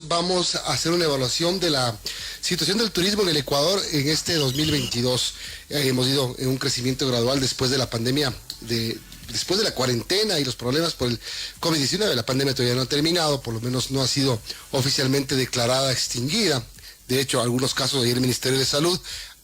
vamos a hacer una evaluación de la situación del turismo en el Ecuador en este 2022. Hemos ido en un crecimiento gradual después de la pandemia, después de la cuarentena y los problemas por el COVID-19. La pandemia todavía no ha terminado, por lo menos no ha sido oficialmente declarada extinguida. De hecho, algunos casos, ayer el Ministerio de Salud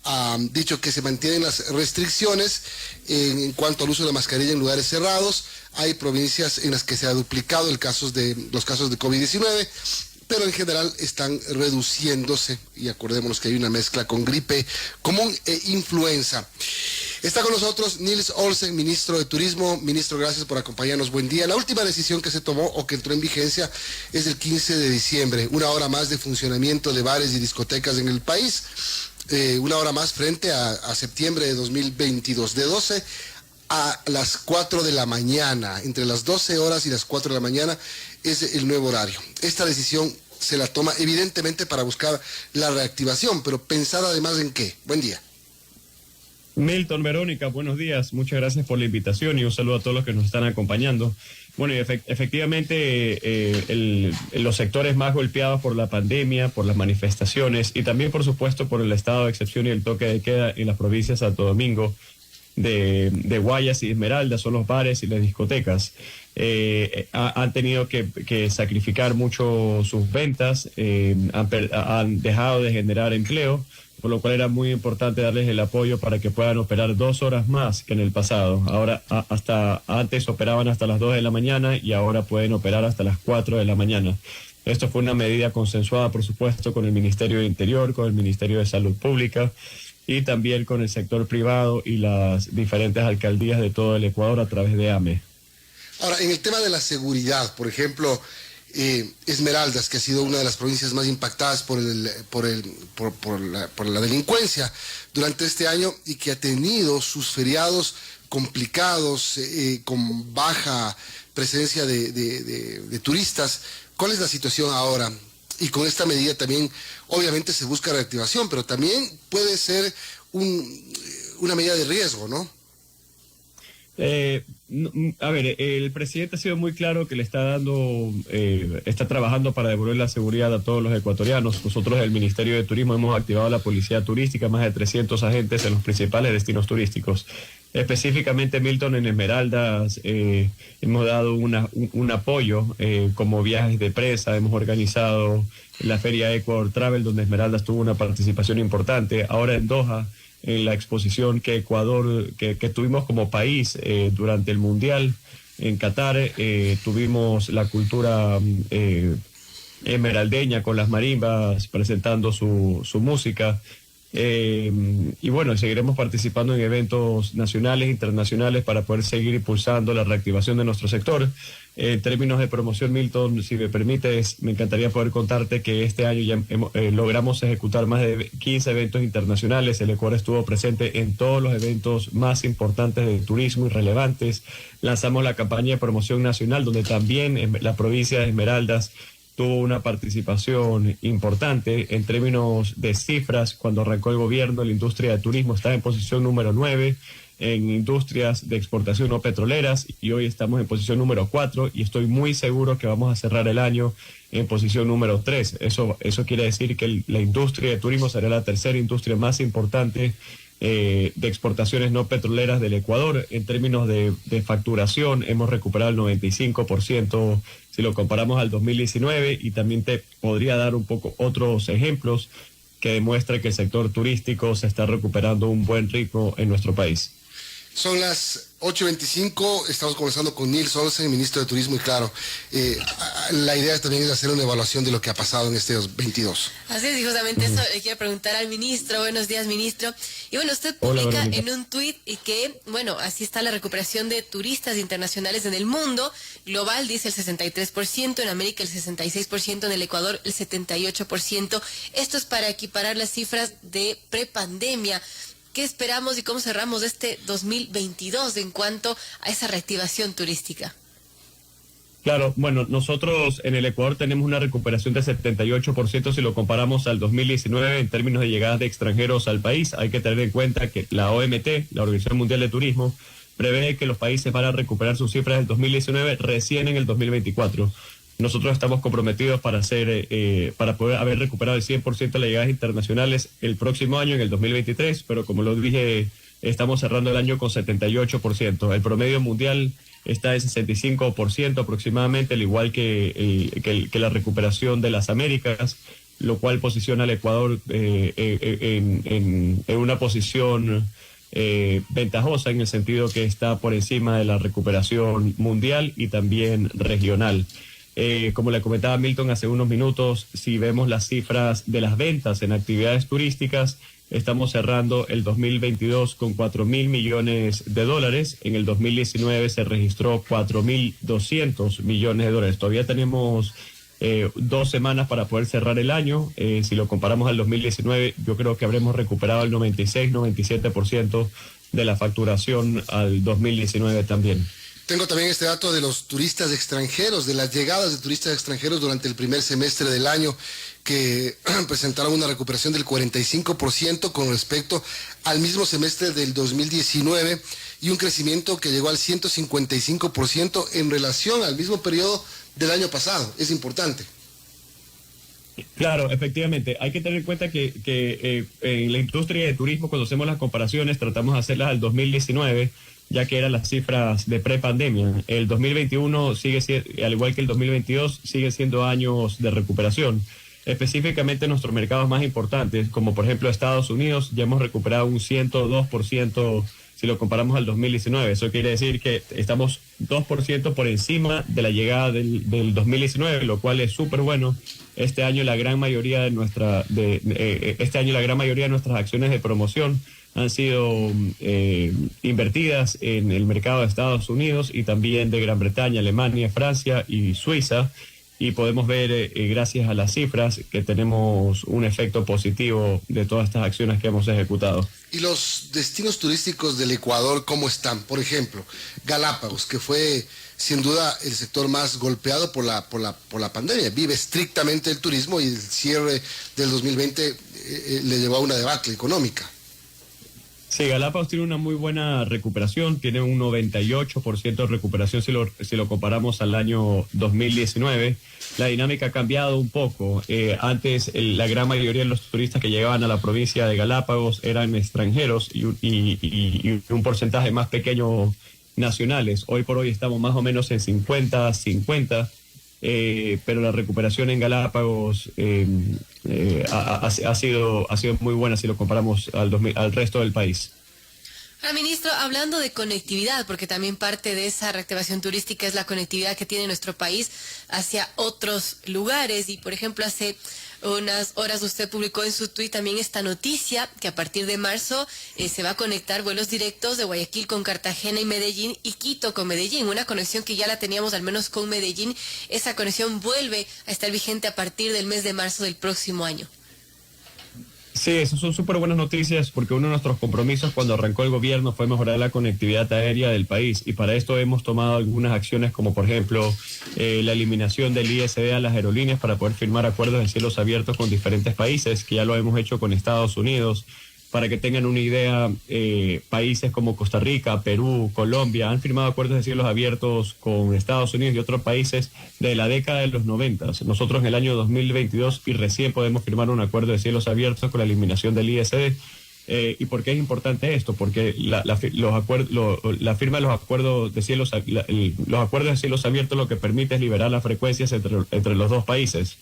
ha dicho que se mantienen las restricciones en cuanto al uso de la mascarilla en lugares cerrados. Hay provincias en las que se ha duplicado los casos de COVID-19, pero en general están reduciéndose, y acordémonos que hay una mezcla con gripe común e influenza. Está con nosotros Niels Olsen, ministro de Turismo. Ministro, gracias por acompañarnos. Buen día. La última decisión que se tomó o que entró en vigencia es el 15 de diciembre, una hora más de funcionamiento de bares y discotecas en el país. Una hora más frente a septiembre de 2022, de 12 a las 4 de la mañana, entre las 12 horas y las 4 de la mañana es el nuevo horario. Esta decisión se la toma evidentemente para buscar la reactivación, pero pensada además en ¿qué? Buen día. Milton, Verónica, buenos días. Muchas gracias por la invitación y un saludo a todos los que nos están acompañando. Bueno, y efectivamente los sectores más golpeados por la pandemia, por las manifestaciones y también, por supuesto, por el estado de excepción y el toque de queda en las provincias de Santo Domingo, de Guayas y Esmeraldas, son los bares y las discotecas. Han tenido que sacrificar mucho sus ventas, han dejado de generar empleo, por lo cual era muy importante darles el apoyo para que puedan operar 2 horas más que en el pasado. Ahora, hasta antes operaban hasta las 2 de la mañana y ahora pueden operar hasta las 4 de la mañana. Esto fue una medida consensuada, por supuesto, con el Ministerio de Interior, con el Ministerio de Salud Pública y también con el sector privado y las diferentes alcaldías de todo el Ecuador a través de AME. Ahora, en el tema de la seguridad, por ejemplo, Esmeraldas, que ha sido una de las provincias más impactadas por la delincuencia durante este año y que ha tenido sus feriados complicados, con baja presencia de turistas. ¿Cuál es la situación ahora? Y con esta medida también, obviamente se busca reactivación, pero también puede ser una medida de riesgo, ¿no? A ver, el presidente ha sido muy claro que le está trabajando para devolver la seguridad a todos los ecuatorianos. Nosotros, el Ministerio de Turismo, hemos activado la policía turística, más de 300 agentes en los principales destinos turísticos. Específicamente, Milton, en Esmeraldas hemos dado un apoyo como viajes de presa. Hemos organizado la Feria Ecuador Travel, donde Esmeraldas tuvo una participación importante. Ahora en Doha, en la exposición que Ecuador, que tuvimos como país durante el Mundial en Qatar, tuvimos la cultura esmeraldeña con las marimbas presentando su música. Y bueno, seguiremos participando en eventos nacionales e internacionales para poder seguir impulsando la reactivación de nuestro sector. En términos de promoción, Milton, si me permites, me encantaría poder contarte que este año ya logramos ejecutar más de 15 eventos internacionales. El Ecuador estuvo presente en todos los eventos más importantes de turismo y relevantes. Lanzamos la campaña de promoción nacional, donde también la provincia de Esmeraldas tuvo una participación importante. En términos de cifras, cuando arrancó el gobierno, la industria de turismo estaba en posición número 9 en industrias de exportación no petroleras y hoy estamos en posición número 4 y estoy muy seguro que vamos a cerrar el año en posición número 3. Eso quiere decir que la industria de turismo será la tercera industria más importante de exportaciones no petroleras del Ecuador. En términos de facturación, hemos recuperado el 95% si lo comparamos al 2019, y también te podría dar un poco otros ejemplos que demuestran que el sector turístico se está recuperando a un buen ritmo en nuestro país. Son las 8:25, estamos conversando con Niels Olsen, ministro de Turismo, y claro, la idea también es hacer una evaluación de lo que ha pasado en este 2022. Así es, y justamente eso le quiero preguntar al ministro. Buenos días, ministro. Y bueno, usted publica en un tuit que, bueno, así está la recuperación de turistas internacionales en el mundo. Global dice el 63%, en América el 66%, en el Ecuador el 78%. Esto es para equiparar las cifras de prepandemia. ¿Qué esperamos y cómo cerramos este 2022 en cuanto a esa reactivación turística? Claro, bueno, nosotros en el Ecuador tenemos una recuperación de 78% si lo comparamos al 2019 en términos de llegadas de extranjeros al país. Hay que tener en cuenta que la OMT, la Organización Mundial de Turismo, prevé que los países van a recuperar sus cifras del 2019 recién en el 2024. nosotros estamos comprometidos para poder haber recuperado el 100% de las llegadas internacionales el próximo año, en el 2023, pero como lo dije, estamos cerrando el año con 78%. El promedio mundial está en 65% aproximadamente, al igual que la recuperación de las Américas, lo cual posiciona al Ecuador en una posición ventajosa, en el sentido que está por encima de la recuperación mundial y también regional. Como le comentaba Milton hace unos minutos, si vemos las cifras de las ventas en actividades turísticas, estamos cerrando el 2022 con $4.000 millones. En el 2019 se registró $4.200 millones. Todavía tenemos 2 semanas para poder cerrar el año. Si lo comparamos al 2019, yo creo que habremos recuperado el 96-97% de la facturación al 2019 también. Tengo también este dato de los turistas extranjeros, de las llegadas de turistas extranjeros durante el primer semestre del año, que presentaron una recuperación del 45% con respecto al mismo semestre del 2019 y un crecimiento que llegó al 155% en relación al mismo periodo del año pasado. Es importante. Claro, efectivamente. Hay que tener en cuenta que en la industria de turismo, cuando hacemos las comparaciones, tratamos de hacerlas al 2019, ya que eran las cifras de prepandemia. El 2021 sigue siendo, al igual que el 2022, sigue siendo años de recuperación. Específicamente nuestros mercados más importantes, como por ejemplo Estados Unidos, ya hemos recuperado un 102% si lo comparamos al 2019. Eso quiere decir que estamos 2% por encima de la llegada del 2019, lo cual es súper bueno. Este año la gran mayoría de nuestras acciones de promoción han sido invertidas en el mercado de Estados Unidos y también de Gran Bretaña, Alemania, Francia y Suiza, y podemos ver, gracias a las cifras, que tenemos un efecto positivo de todas estas acciones que hemos ejecutado. ¿Y los destinos turísticos del Ecuador cómo están? Por ejemplo, Galápagos, que fue sin duda el sector más golpeado por la pandemia. Vive estrictamente el turismo y el cierre del 2020 le llevó a una debacle económica. Sí, Galápagos tiene una muy buena recuperación, tiene un 98% de recuperación si lo comparamos al año 2019. La dinámica ha cambiado un poco. Antes la gran mayoría de los turistas que llegaban a la provincia de Galápagos eran extranjeros y un porcentaje más pequeño nacionales. Hoy por hoy estamos más o menos en 50-50. Pero la recuperación en Galápagos ha sido muy buena si lo comparamos al resto del país. Ahora, ministro, hablando de conectividad, porque también parte de esa reactivación turística es la conectividad que tiene nuestro país hacia otros lugares. Y, por ejemplo, hace unas horas usted publicó en su tuit también esta noticia que a partir de marzo se va a conectar vuelos directos de Guayaquil con Cartagena y Medellín y Quito con Medellín, una conexión que ya la teníamos al menos con Medellín. Esa conexión vuelve a estar vigente a partir del mes de marzo del próximo año. Sí, esas son súper buenas noticias, porque uno de nuestros compromisos cuando arrancó el gobierno fue mejorar la conectividad aérea del país, y para esto hemos tomado algunas acciones como por ejemplo la eliminación del ISD a las aerolíneas para poder firmar acuerdos de cielos abiertos con diferentes países, que ya lo hemos hecho con Estados Unidos. Para que tengan una idea, países como Costa Rica, Perú, Colombia han firmado acuerdos de cielos abiertos con Estados Unidos y otros países de la década de los 90. Nosotros en el año 2022 y recién podemos firmar un acuerdo de cielos abiertos con la eliminación del ISD. ¿Y por qué es importante esto? Porque la firma de los acuerdos de cielos abiertos lo que permite es liberar las frecuencias entre los dos países.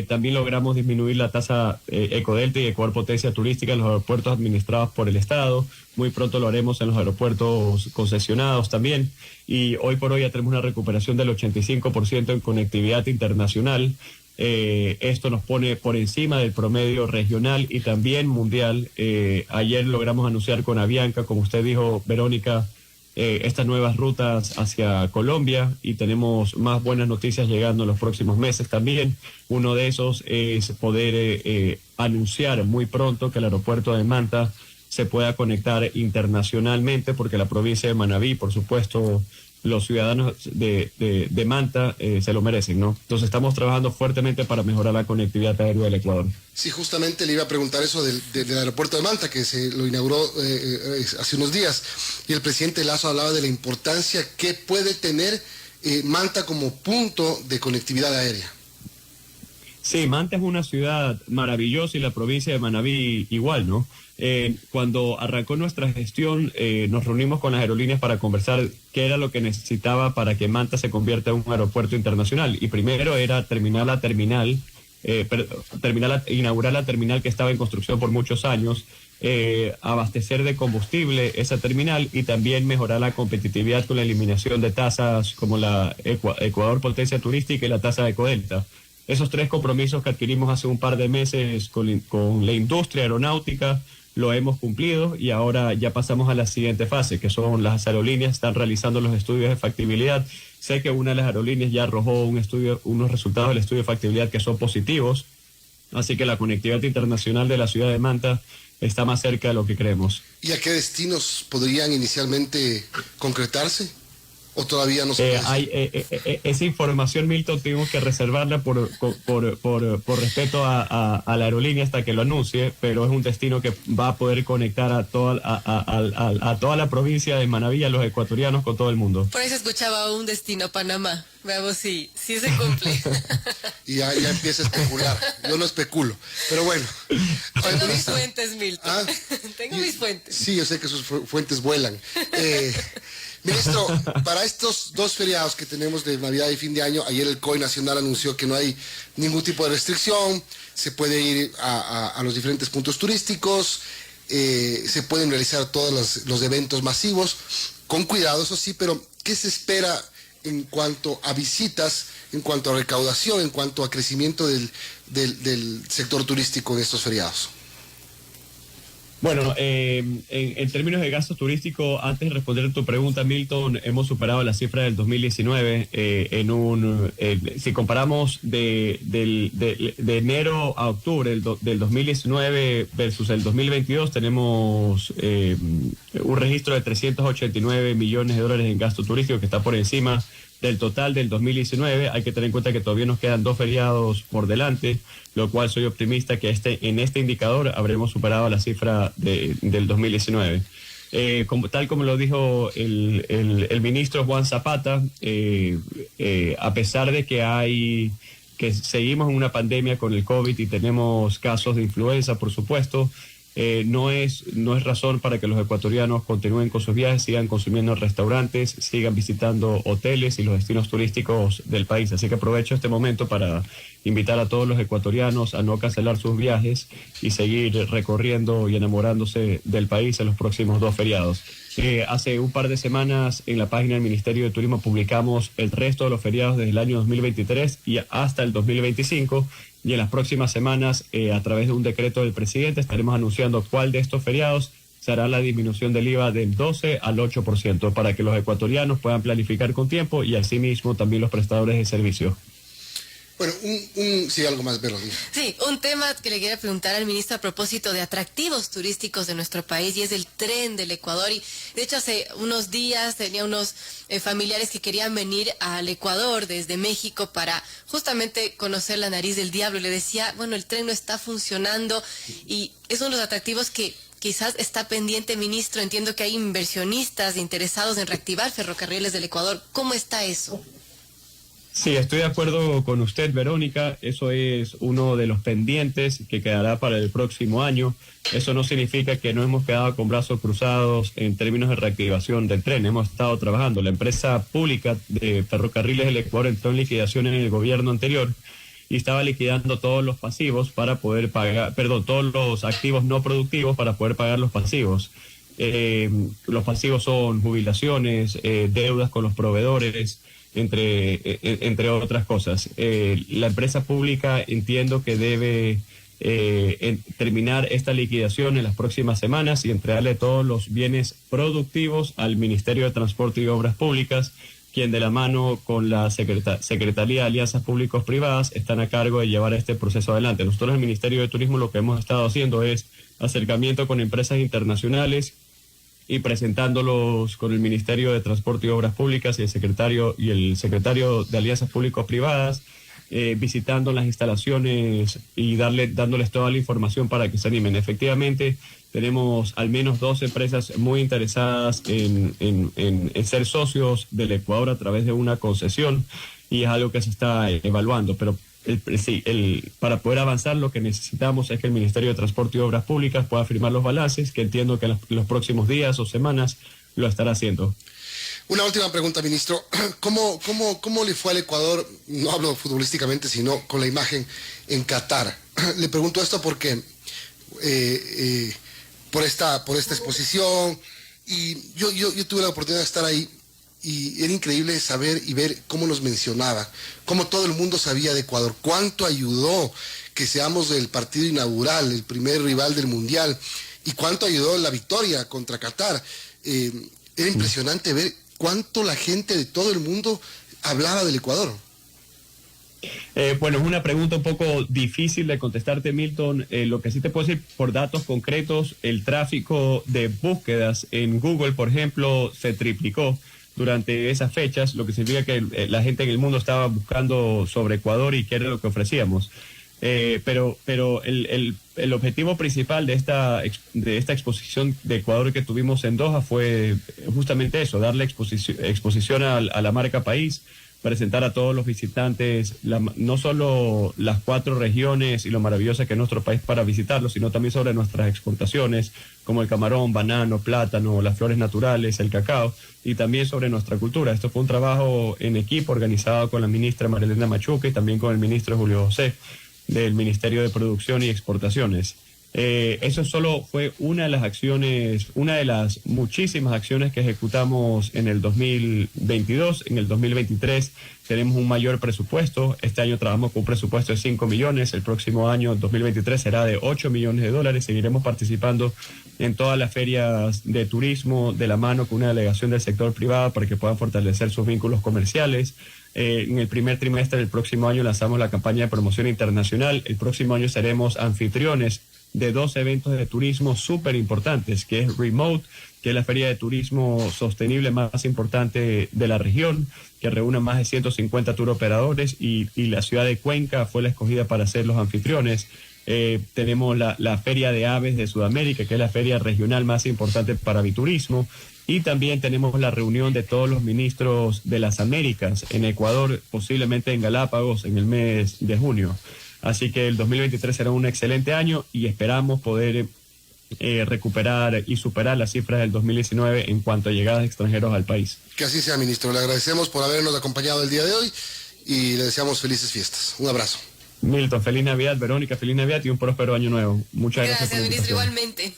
También logramos disminuir la tasa Ecodelta y Ecuador Potencia Turística en los aeropuertos administrados por el Estado. Muy pronto lo haremos en los aeropuertos concesionados también. Y hoy por hoy ya tenemos una recuperación del 85% en conectividad internacional. Esto nos pone por encima del promedio regional y también mundial. Ayer logramos anunciar con Avianca, como usted dijo, Verónica, estas nuevas rutas hacia Colombia, y tenemos más buenas noticias llegando en los próximos meses también. Uno de esos es poder anunciar muy pronto que el aeropuerto de Manta se pueda conectar internacionalmente, porque la provincia de Manabí, por supuesto, los ciudadanos de Manta se lo merecen, ¿no? Entonces estamos trabajando fuertemente para mejorar la conectividad aérea del Ecuador. Sí, justamente le iba a preguntar eso del aeropuerto de Manta, que se lo inauguró hace unos días, y el presidente Lasso hablaba de la importancia que puede tener Manta como punto de conectividad aérea. Sí, Manta es una ciudad maravillosa y la provincia de Manabí igual, ¿no? Cuando arrancó nuestra gestión, nos reunimos con las aerolíneas para conversar qué era lo que necesitaba para que Manta se convierta en un aeropuerto internacional. Y primero era inaugurar la terminal que estaba en construcción por muchos años, abastecer de combustible esa terminal y también mejorar la competitividad con la eliminación de tasas como la Ecuador Potencia Turística y la tasa de Codelta. Esos 3 compromisos que adquirimos hace un par de meses con la industria aeronáutica lo hemos cumplido y ahora ya pasamos a la siguiente fase, que son las aerolíneas están realizando los estudios de factibilidad. Sé que una de las aerolíneas ya arrojó unos resultados del estudio de factibilidad que son positivos, así que la conectividad internacional de la ciudad de Manta está más cerca de lo que creemos. ¿Y a qué destinos podrían inicialmente concretarse? ¿O todavía no se puede? Esa información, Milton, tengo que reservarla por respeto a la aerolínea hasta que lo anuncie, pero es un destino que va a poder conectar a toda la provincia de Manabí, a los ecuatorianos, con todo el mundo. Por eso escuchaba un destino, Panamá. Veamos si se cumple. Y ya empieza a especular. Yo no especulo, pero bueno. Tengo mis fuentes, Milton. Tengo mis fuentes. Sí, yo sé que sus fuentes vuelan. Ministro, para estos 2 feriados que tenemos de Navidad y fin de año, ayer el COI Nacional anunció que no hay ningún tipo de restricción, se puede ir a los diferentes puntos turísticos, se pueden realizar todos los eventos masivos, con cuidado, eso sí, pero ¿qué se espera en cuanto a visitas, en cuanto a recaudación, en cuanto a crecimiento del sector turístico en estos feriados? Bueno, en términos de gasto turístico, antes de responder tu pregunta, Milton, hemos superado la cifra del 2019. Si comparamos de enero a octubre del 2019 versus el 2022, tenemos un registro de 389 millones de dólares en gasto turístico, que está por encima del total del 2019. Hay que tener en cuenta que todavía nos quedan 2 feriados por delante, lo cual soy optimista que en este indicador habremos superado la cifra del 2019. Tal como lo dijo el ministro Juan Zapata, a pesar de que seguimos en una pandemia con el COVID y tenemos casos de influenza, por supuesto, no es razón para que los ecuatorianos continúen con sus viajes, sigan consumiendo en restaurantes, sigan visitando hoteles y los destinos turísticos del país. Así que aprovecho este momento para invitar a todos los ecuatorianos a no cancelar sus viajes y seguir recorriendo y enamorándose del país en los próximos 2 feriados. Hace un par de semanas en la página del Ministerio de Turismo publicamos el resto de los feriados desde el año 2023 y hasta el 2025. Y en las próximas semanas, a través de un decreto del presidente, estaremos anunciando cuál de estos feriados será la disminución del IVA del 12 al 8% para que los ecuatorianos puedan planificar con tiempo y asimismo también los prestadores de servicio. Bueno, sí, algo más, Vero. Sí, un tema que le quería preguntar al ministro a propósito de atractivos turísticos de nuestro país y es el tren del Ecuador. Y de hecho hace unos días tenía unos familiares que querían venir al Ecuador desde México para justamente conocer la nariz del diablo. Le decía, bueno, el tren no está funcionando y es uno de los atractivos que quizás está pendiente, ministro. Entiendo que hay inversionistas interesados en reactivar ferrocarriles del Ecuador. ¿Cómo está eso? Sí, estoy de acuerdo con usted, Verónica. Eso es uno de los pendientes que quedará para el próximo año. Eso no significa que no hemos quedado con brazos cruzados en términos de reactivación del tren. Hemos estado trabajando. La empresa pública de Ferrocarriles del Ecuador entró en liquidación en el gobierno anterior y estaba liquidando todos los pasivos para poder pagar, todos los activos no productivos para poder pagar los pasivos. Los pasivos son jubilaciones, deudas con los proveedores, entre otras cosas. La empresa pública entiendo que debe terminar esta liquidación en las próximas semanas y entregarle todos los bienes productivos al Ministerio de Transporte y Obras Públicas, quien de la mano con la Secretaría de Alianzas Públicos-Privadas están a cargo de llevar este proceso adelante. Nosotros en el Ministerio de Turismo lo que hemos estado haciendo es acercamiento con empresas internacionales y presentándolos con el Ministerio de Transporte y Obras Públicas y el secretario de Alianzas Públicos Privadas visitando las instalaciones y dándoles toda la información para que se animen. Efectivamente, tenemos al menos 2 empresas muy interesadas en ser socios del Ecuador a través de una concesión, y es algo que se está evaluando, pero para poder avanzar lo que necesitamos es que el Ministerio de Transporte y Obras Públicas pueda firmar los balances, que entiendo que en los próximos días o semanas lo estará haciendo. Una última pregunta, ministro. ¿Cómo le fue al Ecuador, no hablo futbolísticamente, sino con la imagen en Qatar? Le pregunto esto porque por esta exposición, y yo tuve la oportunidad de estar ahí, y era increíble saber y ver cómo nos mencionaba, cómo todo el mundo sabía de Ecuador, cuánto ayudó que seamos el partido inaugural, el primer rival del Mundial, y cuánto ayudó la victoria contra Qatar. Era impresionante ver cuánto la gente de todo el mundo hablaba del Ecuador. Bueno, es una pregunta un poco difícil de contestarte, Milton. Lo que sí te puedo decir por datos concretos, el tráfico de búsquedas en Google, por ejemplo, se triplicó durante esas fechas, lo que significa que la gente en el mundo estaba buscando sobre Ecuador y qué era lo que ofrecíamos. Pero el objetivo principal de esta exposición de Ecuador que tuvimos en Doha fue justamente eso, darle exposición a la marca país, presentar a todos los visitantes no solo las 4 regiones y lo maravillosa que es nuestro país para visitarlo, sino también sobre nuestras exportaciones, como el camarón, banano, plátano, las flores naturales, el cacao, y también sobre nuestra cultura. Esto fue un trabajo en equipo organizado con la ministra Marilena Machuca y también con el ministro Julio José del Ministerio de Producción y Exportaciones. Eso solo fue una de las acciones, una de las muchísimas acciones que ejecutamos en el 2022. En el 2023 tenemos un mayor presupuesto. Este año trabajamos con un presupuesto de 5 millones. El próximo año, 2023, será de 8 millones de dólares. Seguiremos participando en todas las ferias de turismo de la mano con una delegación del sector privado para que puedan fortalecer sus vínculos comerciales. En el primer trimestre del próximo año lanzamos la campaña de promoción internacional. El próximo año seremos anfitriones de 2 eventos de turismo súper importantes, que es Remote, que es la feria de turismo sostenible más importante de la región, que reúne más de 150 tour operadores, y la ciudad de Cuenca fue la escogida para ser los anfitriones. Tenemos la Feria de Aves de Sudamérica, que es la feria regional más importante para aviturismo, y también tenemos la reunión de todos los ministros de las Américas en Ecuador, posiblemente en Galápagos en el mes de junio. Así que el 2023 será un excelente año y esperamos poder recuperar y superar las cifras del 2019 en cuanto a llegadas de extranjeros al país. Que así sea, ministro. Le agradecemos por habernos acompañado el día de hoy y le deseamos felices fiestas. Un abrazo. Milton, feliz Navidad. Verónica, feliz Navidad y un próspero año nuevo. Muchas gracias. Gracias, ministro, igualmente.